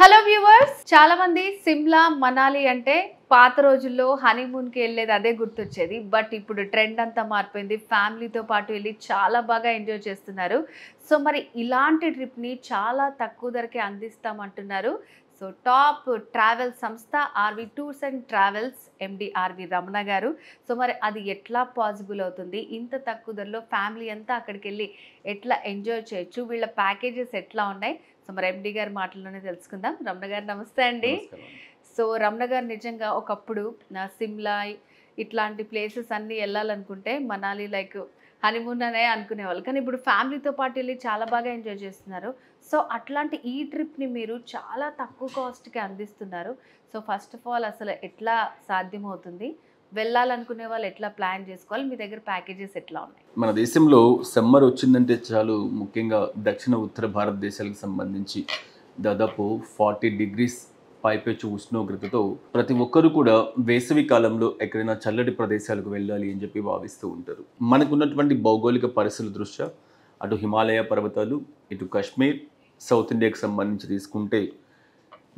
Hello viewers, చాలా మంది సిమ్లా మనాలి అంటే పాత రోజుల్లో హనీమూన్కి వెళ్ళేది అదే గుర్తొచ్చేది. బట్ ఇప్పుడు ట్రెండ్ అంతా మారిపోయింది. ఫ్యామిలీతో పాటు వెళ్ళి చాలా బాగా ఎంజాయ్ చేస్తున్నారు. సో మరి ఇలాంటి ట్రిప్ని చాలా తక్కువ ధరకే అందిస్తామంటున్నారు. సో టాప్ ట్రావెల్ సంస్థ RV tours and travels MD RV Ramana గారు. సో మరి అది ఎట్లా పాసిబుల్ అవుతుంది? ఇంత తక్కువ ధరలో ఫ్యామిలీ అంతా అక్కడికి వెళ్ళి ఎట్లా ఎంజాయ్ చేయొచ్చు? వీళ్ళ ప్యాకేజెస్ ఎట్లా ఉన్నాయి? సో మరి ఎండి గారి మాటల్లోనే తెలుసుకుందాం. రమణ గారు నమస్తే అండి. సో రమణ గారు నిజంగా ఒకప్పుడు సిమ్లా ఇట్లాంటి ప్లేసెస్ అన్నీ వెళ్ళాలనుకుంటే మనాలి లైక్ హనీమూన్ అనే అనుకునేవాళ్ళు. కానీ ఇప్పుడు ఫ్యామిలీతో పాటు వెళ్ళి చాలా బాగా ఎంజాయ్ చేస్తున్నారు. సో అట్లాంటి ఈ ట్రిప్ని మీరు చాలా తక్కువ కాస్ట్కి అందిస్తున్నారు. సో ఫస్ట్ ఆఫ్ ఆల్ అసలు ఎట్లా సాధ్యమవుతుంది? వెళ్ళాలనుకునే వాళ్ళు ఎట్లా ప్లాన్ చేసుకోవాలి? మీ దగ్గర ప్యాకేజెస్ ఎట్లా ఉన్నాయి? మన దేశంలో సమ్మర్ వచ్చిందంటే చాలు, ముఖ్యంగా దక్షిణ ఉత్తర భారతదేశాలకు సంబంధించి దాదాపు 40 డిగ్రీస్ పైపెచ్చు ఉష్ణోగ్రతతో ప్రతి ఒక్కరు కూడా వేసవి కాలంలో ఎక్కడైనా చల్లటి ప్రదేశాలకు వెళ్ళాలి అని చెప్పి భావిస్తూ ఉంటారు. మనకున్నటువంటి భౌగోళిక పరిస్థితుల దృష్ట్యా అటు హిమాలయ పర్వతాలు, ఇటు కాశ్మీర్, సౌత్ ఇండియాకి సంబంధించి తీసుకుంటే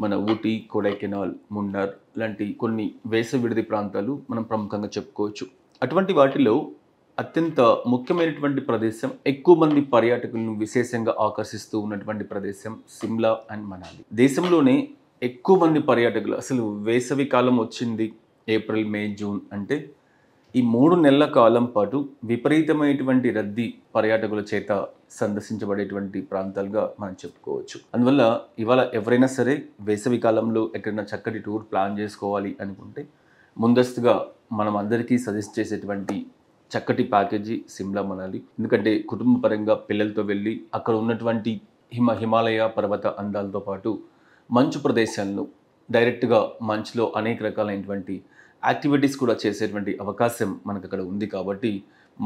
మన ఊటీ, కొడైకెనాల్, మున్నార్ లాంటి కొన్ని వేసవి విడిది ప్రాంతాలు మనం ప్రముఖంగా చెప్పుకోవచ్చు. అటువంటి వాటిలో అత్యంత ముఖ్యమైనటువంటి ప్రదేశం, ఎక్కువ మంది పర్యాటకులను విశేషంగా ఆకర్షిస్తూ ఉన్నటువంటి ప్రదేశం సిమ్లా అండ్ మనాలి. దేశంలోనే ఎక్కువ మంది పర్యాటకులు, అసలు వేసవి కాలం వచ్చింది ఏప్రిల్, మే, జూన్ అంటే ఈ 3 నెలల కాలం పాటు విపరీతమైనటువంటి రద్దీ పర్యాటకుల చేత సందర్శించబడేటువంటి ప్రాంతాలుగా మనం చెప్పుకోవచ్చు. అందువల్ల ఇవాళ ఎవరైనా సరే వేసవి కాలంలో ఎక్కడైనా చక్కటి టూర్ ప్లాన్ చేసుకోవాలి అనుకుంటే ముందస్తుగా మనం అందరికీ సజెస్ట్ చేసేటువంటి చక్కటి ప్యాకేజీ సిమ్లా మనాలి. ఎందుకంటే కుటుంబ పరంగా పిల్లలతో వెళ్ళి అక్కడ ఉన్నటువంటి హిమాలయ పర్వత అందాలతో పాటు మంచు ప్రదేశాలను డైరెక్ట్గా మంచులో అనేక రకాలైనటువంటి యాక్టివిటీస్ కూడా చేసేటువంటి అవకాశం మనకు అక్కడ ఉంది. కాబట్టి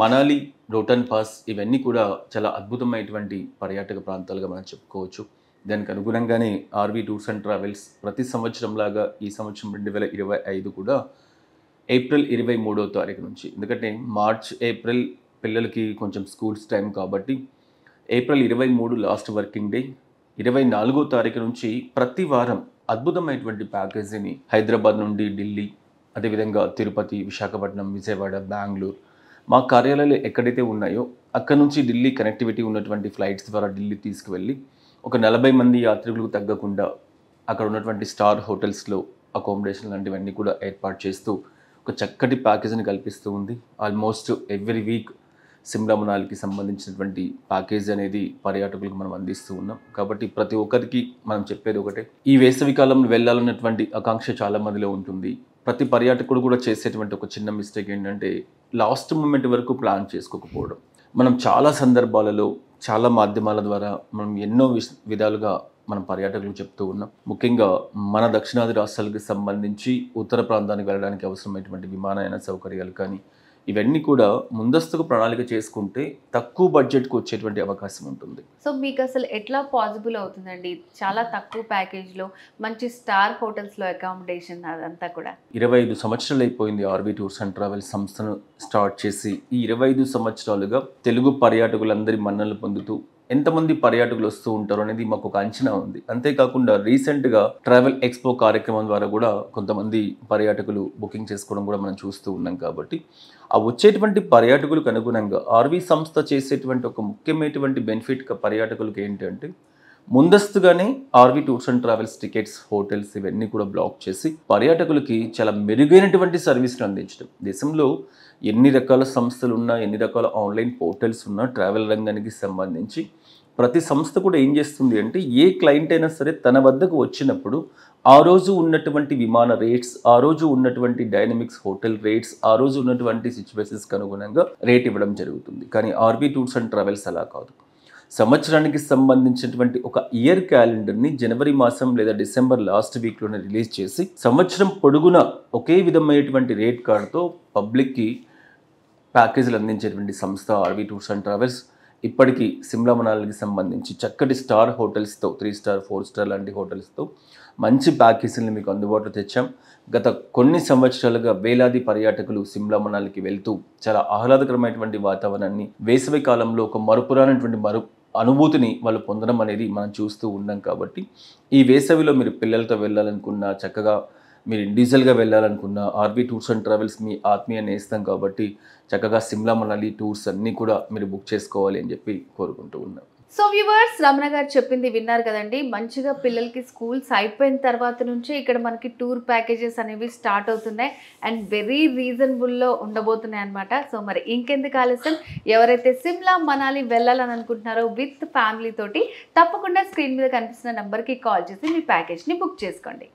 మనాలి, రోటన్ పాస్ ఇవన్నీ కూడా చాలా అద్భుతమైనటువంటి పర్యాటక ప్రాంతాలుగా మనం చెప్పుకోవచ్చు. దానికి అనుగుణంగానే ఆర్వి టూర్స్ అండ్ ట్రావెల్స్ ప్రతి సంవత్సరం లాగా ఈ సంవత్సరం 2025 కూడా ఏప్రిల్ 23వ తారీఖు నుంచి, ఎందుకంటే మార్చ్, ఏప్రిల్ పిల్లలకి కొంచెం స్కూల్స్ టైం కాబట్టి ఏప్రిల్ 23 లాస్ట్ వర్కింగ్ డే, 24వ తారీఖు నుంచి ప్రతి వారం అద్భుతమైనటువంటి ప్యాకేజీని హైదరాబాద్ నుండి ఢిల్లీ, అదేవిధంగా తిరుపతి, విశాఖపట్నం, విజయవాడ, బెంగళూరు మా కార్యాలయాలు ఎక్కడైతే ఉన్నాయో అక్కడ నుంచి ఢిల్లీ కనెక్టివిటీ ఉన్నటువంటి ఫ్లైట్స్ ద్వారా ఢిల్లీ తీసుకువెళ్ళి ఒక 40 మంది యాత్రికులకు తగ్గకుండా అక్కడ ఉన్నటువంటి స్టార్ హోటల్స్లో అకామిడేషన్ లాంటివన్నీ కూడా ఏర్పాటు చేస్తూ ఒక చక్కటి ప్యాకేజీని కల్పిస్తూ ఉంది. ఆల్మోస్ట్ ఎవ్రీ వీక్ సిమ్లా మనాలికి సంబంధించినటువంటి ప్యాకేజ్ అనేది పర్యాటకులకు మనం అందిస్తూ ఉన్నాం. కాబట్టి ప్రతి ఒక్కరికి మనం చెప్పేది ఒకటే, ఈ వేసవి కాలంలో వెళ్ళాలన్నటువంటి ఆకాంక్ష చాలా మందిలో ఉంటుంది. ప్రతి పర్యాటకుడు కూడా చేసేటువంటి ఒక చిన్న మిస్టేక్ ఏంటంటే లాస్ట్ మూమెంట్ వరకు ప్లాన్ చేసుకోకపోవడం. మనం చాలా సందర్భాలలో చాలా మాధ్యమాల ద్వారా మనం ఎన్నో విధాలుగా మనం పర్యాటకులకు చెప్తూ ఉన్నాం. ముఖ్యంగా మన దక్షిణాది రాష్ట్రాలకు సంబంధించి ఉత్తర ప్రాంతానికి వెళ్ళడానికి అవసరమైనటువంటి విమానయాన సౌకర్యాలు కానీ ఇవన్నీ కూడా ముందస్తుకు ప్రణాళిక చేసుకుంటే తక్కువ బడ్జెట్కి వచ్చేటువంటి అవకాశం ఉంటుంది. సో మీకు అసలు ఎట్లా పాసిబుల్ అవుతుందండి? చాలా తక్కువ ప్యాకేజ్లో మంచి స్టార్ హోటల్స్లో అకామిడేషన్ అదంతా కూడా. 25 సంవత్సరాలు అయిపోయింది ఆర్వి టూర్స్ అండ్ ట్రావెల్స్ సంస్థను స్టార్ట్ చేసి. ఈ 25 సంవత్సరాలుగా తెలుగు పర్యాటకులందరి మన్ననలు పొందుతూ ఎంతమంది పర్యాటకులు వస్తూ ఉంటారు అనేది మాకు ఒక అంచనా ఉంది. అంతేకాకుండా రీసెంట్గా ట్రావెల్ ఎక్స్పో కార్యక్రమం ద్వారా కూడా కొంతమంది పర్యాటకులు బుకింగ్ చేసుకోవడం కూడా మనం చూస్తూ ఉన్నాం. కాబట్టి ఆ వచ్చేటువంటి పర్యాటకులకు అనుగుణంగా ఆర్వి సంస్థ చేసేటువంటి ఒక ముఖ్యమైనటువంటి బెనిఫిట్ పర్యాటకులకు ఏంటంటే ముందస్తుగానే RV tours and travels tickets, hotels ఇవన్నీ కూడా బ్లాక్ చేసి పర్యాటకులకి చాలా మెరుగైనటువంటి సర్వీస్ను అందించడం. దేశంలో ఎన్ని రకాల సంస్థలు ఉన్నా, ఎన్ని రకాల ఆన్లైన్ పోర్టల్స్ ఉన్నా ట్రావెల్ రంగానికి సంబంధించి ప్రతి సంస్థ కూడా ఏం చేస్తుంది అంటే ఏ క్లయింట్ అయినా సరే తన వద్దకు వచ్చినప్పుడు ఆ రోజు ఉన్నటువంటి విమాన రేట్స్, ఆ రోజు ఉన్నటువంటి డైనమిక్స్ హోటల్ రేట్స్, ఆ రోజు ఉన్నటువంటి సిచ్యువేషన్స్కి అనుగుణంగా రేట్ ఇవ్వడం జరుగుతుంది. కానీ ఆర్వి టూర్స్ అండ్ ట్రావెల్స్ అలా కాదు. సంవత్సరానికి సంబంధించినటువంటి ఒక ఇయర్ క్యాలెండర్ని జనవరి మాసం లేదా డిసెంబర్ లాస్ట్ వీక్లోనే రిలీజ్ చేసి సంవత్సరం పొడుగున ఒకే విధమైనటువంటి రేట్ కార్డుతో పబ్లిక్కి ప్యాకేజీలు అందించేటువంటి సంస్థ ఆర్వి టూర్స్ అండ్ ట్రావెల్స్. ఇప్పటికీ సిమ్లా మనాలికి సంబంధించి చక్కటి స్టార్ హోటల్స్తో, 3 స్టార్, 4 స్టార్ లాంటి హోటల్స్తో మంచి ప్యాకేజీలను మీకు అందుబాటులో తెచ్చాం. గత కొన్ని సంవత్సరాలుగా వేలాది పర్యాటకులు సిమ్లా మనాలికి వెళ్తూ చాలా ఆహ్లాదకరమైనటువంటి వాతావరణాన్ని, వేసవి కాలంలో ఒక మరుపురానటువంటి అనుభూతిని వాళ్ళు పొందడం అనేది మనం చూస్తూ ఉన్నాం. కాబట్టి ఈ వేసవిలో మీరు పిల్లలతో వెళ్ళాలనుకున్నా, చక్కగా మీరు ఇండివిజువల్గా వెళ్ళాలనుకున్నా, ఆర్వి టూర్స్ అండ్ ట్రావెల్స్ మీ ఆత్మీయ నేస్తం కాబట్టి చక్కగా సిమ్లా మనాలి టూర్స్ అన్నీ కూడా మీరు బుక్ చేసుకోవాలి అని చెప్పి కోరుకుంటూ ఉన్నాం. సో వ్యూవర్స్, రమణ గారు చెప్పింది విన్నారు కదండి. మంచిగా పిల్లలకి స్కూల్స్ అయిపోయిన తర్వాత నుంచే ఇక్కడ మనకి టూర్ ప్యాకేజెస్ అనేవి స్టార్ట్ అవుతున్నాయి అండ్ వెరీ రీజనబుల్లో ఉండబోతున్నాయి అనమాట. సో మరి ఇంకెందుకు ఆలస్యం, ఎవరైతే సిమ్లా మనాలి వెళ్ళాలని అనుకుంటున్నారో విత్ ఫ్యామిలీ తోటి తప్పకుండా స్క్రీన్ మీద కనిపిస్తున్న నెంబర్కి కాల్ చేసి మీ ప్యాకేజ్ని బుక్ చేసుకోండి.